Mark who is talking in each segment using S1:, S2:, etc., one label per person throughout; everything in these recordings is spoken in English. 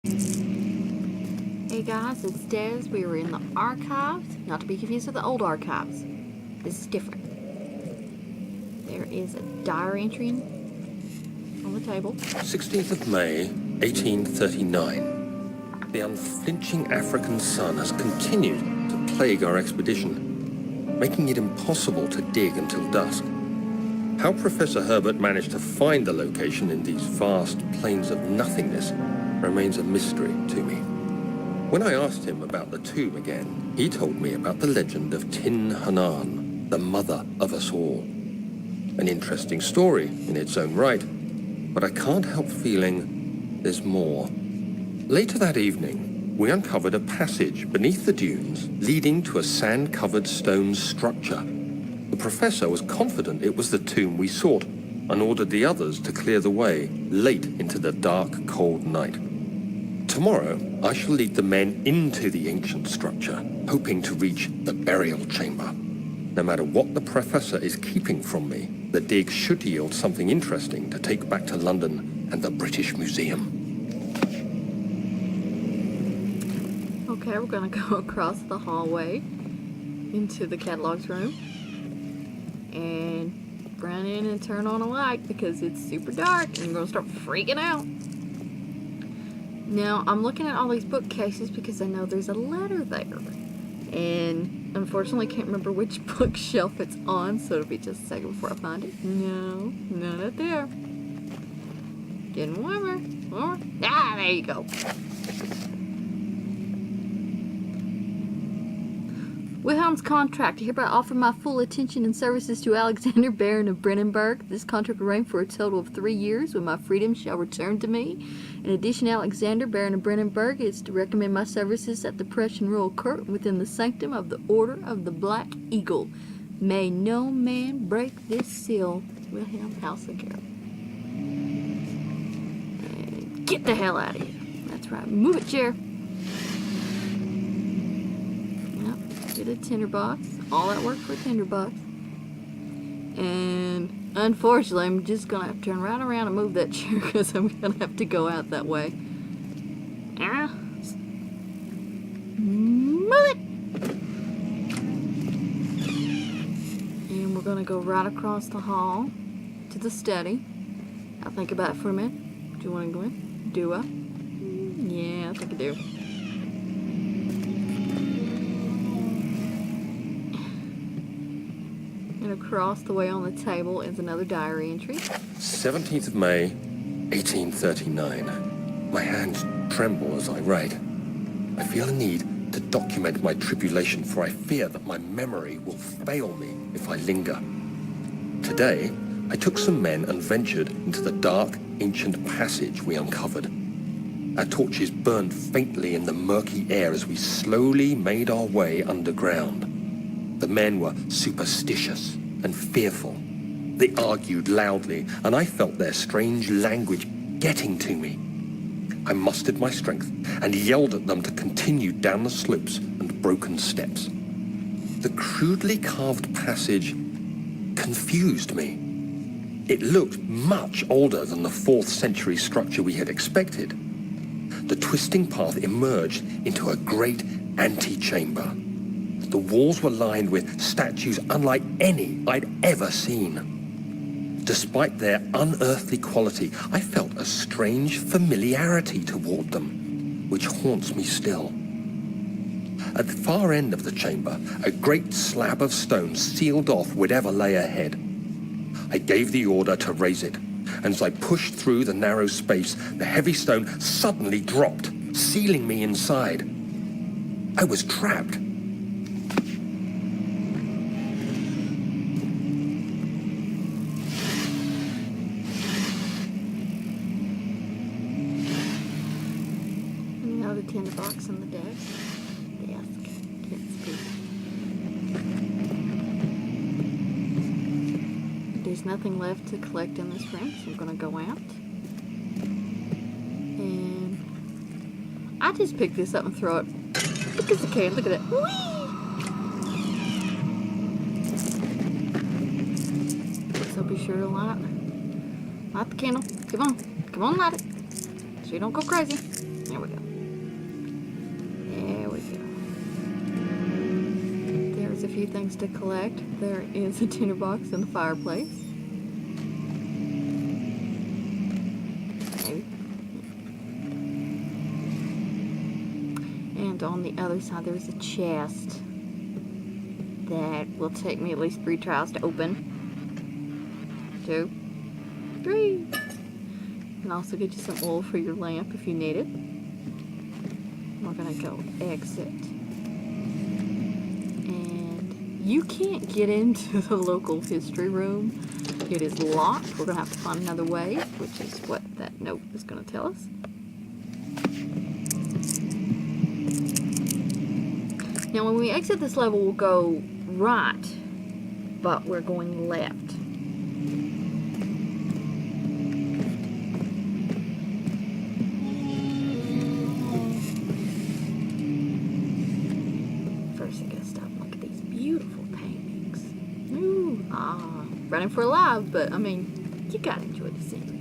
S1: Hey guys, it's Des. We were in the archives, not to be confused with the old archives. This is different. There is a diary entry on the table.
S2: 16th of May, 1839. The unflinching African sun has continued to plague our expedition, making it impossible to dig until dusk. How Professor Herbert managed to find the location in these vast plains of nothingness remains a mystery to me. When I asked him about the tomb again, he told me about the legend of Tin Hanan, the mother of us all. An interesting story in its own right, but I can't help feeling there's more. Later that evening, we uncovered a passage beneath the dunes leading to a sand-covered stone structure. The professor was confident it was the tomb we sought and ordered the others to clear the way late into the dark, cold night. Tomorrow, I shall lead the men into the ancient structure, hoping to reach the burial chamber. No matter what the professor is keeping from me, the dig should yield something interesting to take back to London and the British Museum.
S1: Okay, we're gonna go across the hallway into the catalogs room and run in and turn on a light because it's super dark and you're gonna start freaking out. Now, I'm looking at all these bookcases because I know there's a letter there. And unfortunately, I can't remember which bookshelf it's on, so it'll be just a second before I find it. No, not there. Getting warmer. Warmer. Ah, there you go. Wilhelm's contract. I hereby offer my full attention and services to Alexander, Baron of Brennenburg. This contract will run for a total of 3 years, when my freedom shall return to me. In addition, Alexander, Baron of Brennenburg, is to recommend my services at the Prussian Royal Court within the sanctum of the Order of the Black Eagle. May no man break this seal. Wilhelm Hausager. And get the hell out of here. That's right. Move it, chair. Get a tinderbox. All that work for a tinderbox. And unfortunately, I'm just gonna have to turn right around and move that chair because I'm gonna have to go out that way. Move it! And we're gonna go right across the hall to the study. I'll think about it for a minute. Do you want to go in? Do I? Yeah, I think I do. And across the way on the table is another diary entry.
S2: 17th of May, 1839. My hands tremble as I write. I feel a need to document my tribulation, for I fear that my memory will fail me if I linger. Today, I took some men and ventured into the dark, ancient passage we uncovered. Our torches burned faintly in the murky air as we slowly made our way underground. The men were superstitious and fearful. They argued loudly, and I felt their strange language getting to me. I mustered my strength and yelled at them to continue down the slopes and broken steps. The crudely carved passage confused me. It looked much older than the 4th century structure we had expected. The twisting path emerged into a great antechamber. The walls were lined with statues unlike any I'd ever seen. Despite their unearthly quality, I felt a strange familiarity toward them, which haunts me still. At the far end of the chamber, a great slab of stone sealed off whatever lay ahead. I gave the order to raise it, and as I pushed through the narrow space, the heavy stone suddenly dropped, sealing me inside. I was trapped.
S1: Another tinderbox on the desk. Can't speak. There's nothing left to collect in this room, so I'm gonna go out. And I just picked this up and throw it. Look at the can, look at it. Whee! So be sure to light the candle. Come on, light it. So you don't go crazy. There we go. There we go. There's a few things to collect. There is a tinderbox in the fireplace. Maybe. And on the other side, there's a chest that will take me at least 3 tries to open. 2, 3. Can also get you some oil for your lamp if you need it. We're gonna go exit. And you can't get into the local history room. It is locked. We're gonna have to find another way, which is what that note is gonna tell us. Now when we exit this level, we'll go right, but we're going left. First, I gotta stop and look at these beautiful paintings. Ooh, running for a life, but I mean, you gotta enjoy the scenery.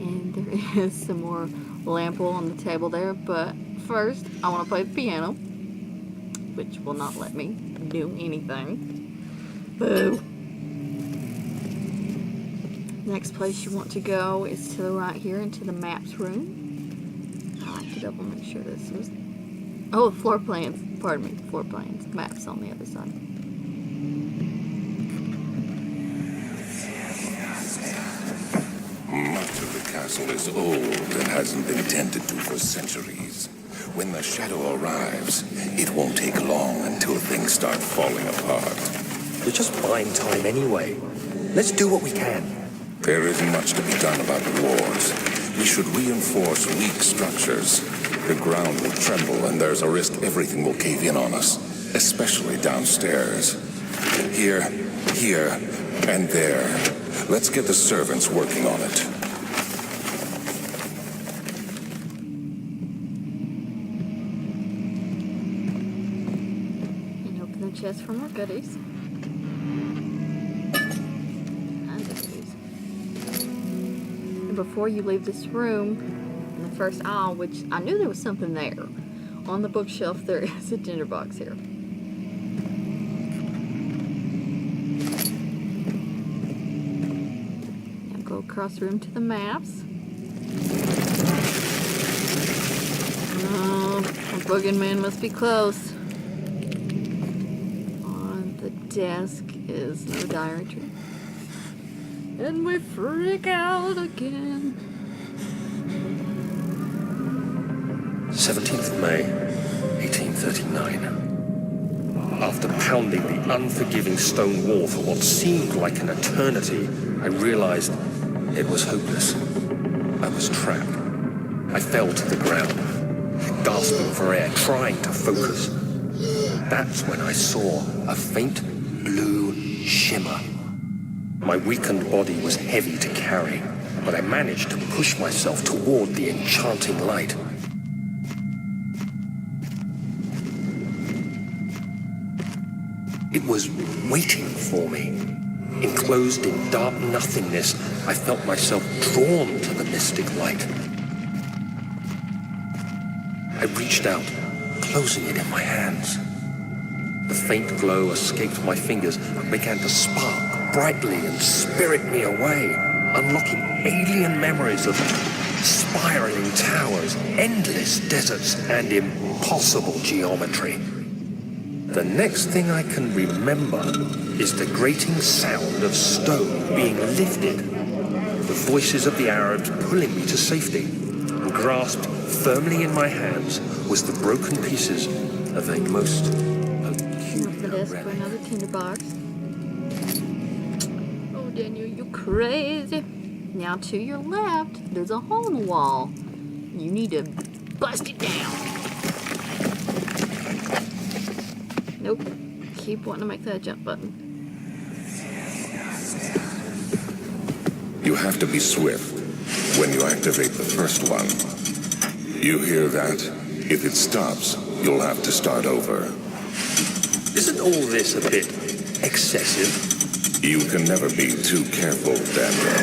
S1: And there is some more lamp oil on the table there, but first I want to play the piano, which will not let me do anything. Boo. Next place you want to go is to the right here into the maps room. I like to double make sure this was... Oh, floor plans. Pardon me, floor plans. Maps on the other side.
S3: Much of the castle is old and hasn't been tended to for centuries. When the shadow arrives, it won't take long until things start falling apart.
S2: We're just buying time anyway. Let's do what we can.
S3: There isn't much to be done about the walls. We should reinforce weak structures. The ground will tremble and there's a risk everything will cave in on us, especially downstairs. Here, and there. Let's get the servants working on it.
S1: And open the chest for more goodies. And before you leave this room, in the first aisle, which I knew there was something there, on the bookshelf there is a tinderbox here. Now go across the room to the maps. Oh, the boogin' man must be close. On the desk is no diary entry. And we freak out again.
S2: 17th of May, 1839. After pounding the unforgiving stone wall for what seemed like an eternity, I realized it was hopeless. I was trapped. I fell to the ground, gasping for air, trying to focus. That's when I saw a faint blue shimmer. My weakened body was heavy to carry, but I managed to push myself toward the enchanting light. It was waiting for me. Enclosed in dark nothingness, I felt myself drawn to the mystic light. I reached out, closing it in my hands. The faint glow escaped my fingers and began to spark brightly and spirit me away, unlocking alien memories of spiraling towers, endless deserts, and impossible geometry. The next thing I can remember is the grating sound of stone being lifted, the voices of the Arabs pulling me to safety, and grasped firmly in my hands was the broken pieces of a most
S1: Open the desk for another tinderbox. Oh, Daniel, you crazy. Now to your left, there's a hole in the wall. You need to bust it down. Nope. Keep wanting to make that jump button.
S3: You have to be swift when you activate the first one. You hear that? If it stops, you'll have to start over.
S2: Isn't all this a bit excessive?
S3: You can never be too careful, Daniel.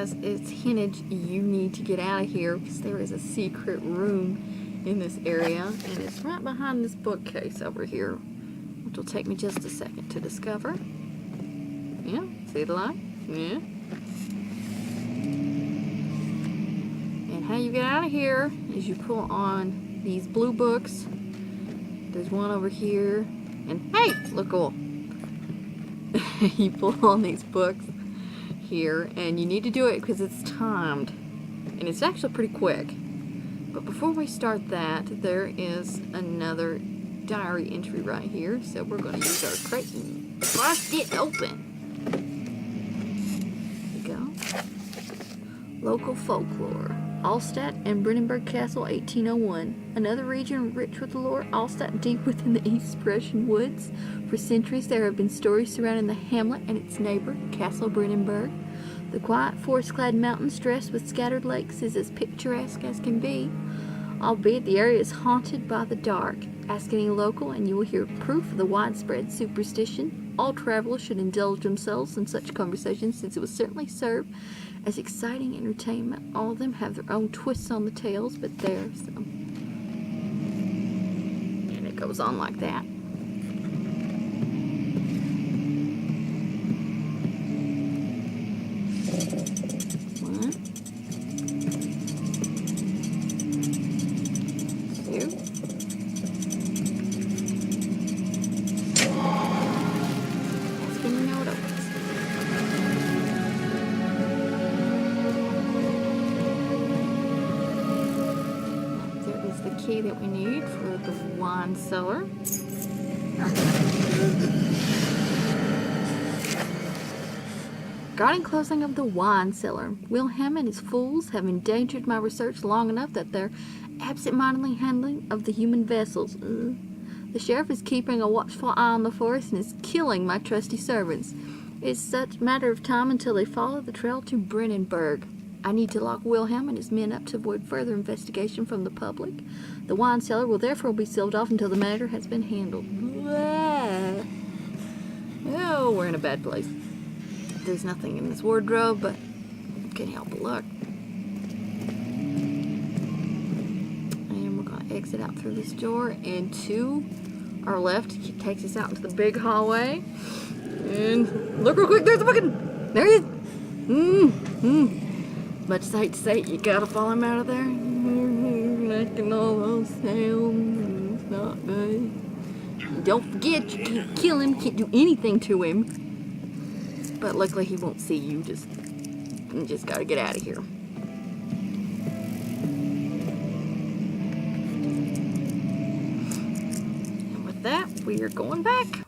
S1: as it's hinted, you need to get out of here because there is a secret room in this area, and it's right behind this bookcase over here, which will take me just a second to discover. Yeah, see the light? Yeah. And how you get out of here is you pull on these blue books. There's one over here, and hey, look cool. You pull on these books here, and you need to do it because it's timed, and it's actually pretty quick. But before we start that, there is another diary entry right here, so we're going to use our crate and bust it open. There we go. Local folklore. Allstadt and Brennenburg Castle, 1801. Another region rich with lore, Allstadt deep within the East Prussian woods. For centuries there have been stories surrounding the hamlet and its neighbor, Castle Brennenburg. The quiet forest-clad mountains dressed with scattered lakes is as picturesque as can be, albeit the area is haunted by the dark. Ask any local and you will hear proof of the widespread superstition. All travelers should indulge themselves in such conversations since it will certainly serve as exciting entertainment. All of them have their own twists on the tales, but there's some. And it goes on like that. One, two. That's when you know it opens. There is the key that we need for the wine cellar. Guarding closing of the wine cellar. Wilhelm and his fools have endangered my research long enough that their absent-mindedly handling of the human vessels. The sheriff is keeping a watchful eye on the forest and is killing my trusty servants. It's such a matter of time until they follow the trail to Brennenburg. I need to lock Wilhelm and his men up to avoid further investigation from the public. The wine cellar will therefore be sealed off until the matter has been handled. Oh, we're in a bad place. There's nothing in this wardrobe, but can't help but look. And we're going to exit out through this door, and to our left it takes us out into the big hallway. And look real quick, there's the booking! There he is! Much as I hate to say it, you gotta follow him out of there. Making all those sounds, it's not good. Don't forget, you can't kill him, can't do anything to him. But luckily he won't see you, you just gotta get out of here. And with that, we are going back.